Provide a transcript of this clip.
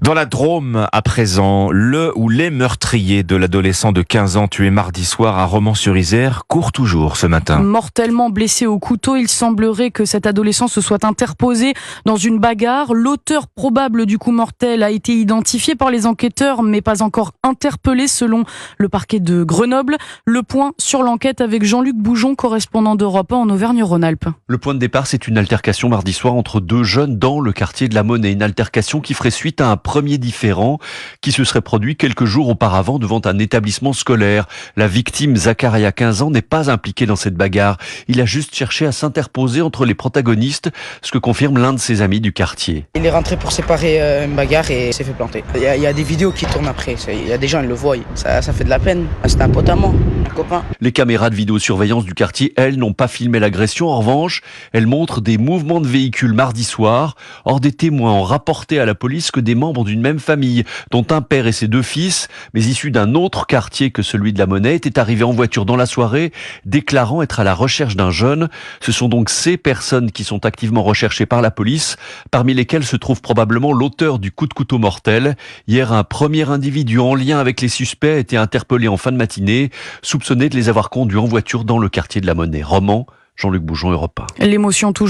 Dans la Drôme, à présent, le ou les meurtriers de l'adolescent de 15 ans tué mardi soir à Romans-sur-Isère courent toujours ce matin. Mortellement blessé au couteau, il semblerait que cet adolescent se soit interposé dans une bagarre. L'auteur probable du coup mortel a été identifié par les enquêteurs, mais pas encore interpellé selon le parquet de Grenoble. Le point sur l'enquête avec Jean-Luc Boujon, correspondant d'Europe 1 en Auvergne-Rhône-Alpes. Le point de départ, c'est une altercation mardi soir entre deux jeunes dans le quartier de la Monnaie. Une altercation qui ferait suite à un premier différend qui se serait produit quelques jours auparavant devant un établissement scolaire. La victime, Zakaria, 15 ans, n'est pas impliqué dans cette bagarre. Il a juste cherché à s'interposer entre les protagonistes, ce que confirme l'un de ses amis du quartier. Il est rentré pour séparer une bagarre et s'est fait planter. Il y a des vidéos qui tournent après. Il y a des gens, ils le voient. Ça fait de la peine. C'est un pote à moi, un copain. Les caméras de vidéosurveillance du quartier, elles, n'ont pas filmé l'agression. En revanche, elles montrent des mouvements de véhicules mardi soir. Or, des témoins ont rapporté à la police que des membres d'une même famille, dont un père et ses deux fils, mais issus d'un autre quartier que celui de la Monnaie, étaient arrivés en voiture dans la soirée, déclarant être à la recherche d'un jeune. Ce sont donc ces personnes qui sont activement recherchées par la police, parmi lesquelles se trouve probablement l'auteur du coup de couteau mortel. Hier, un premier individu en lien avec les suspects a été interpellé en fin de matinée, soupçonné de les avoir conduits en voiture dans le quartier de la Monnaie. Romans, Jean-Luc Boujon, Europe 1. L'émotion toujours.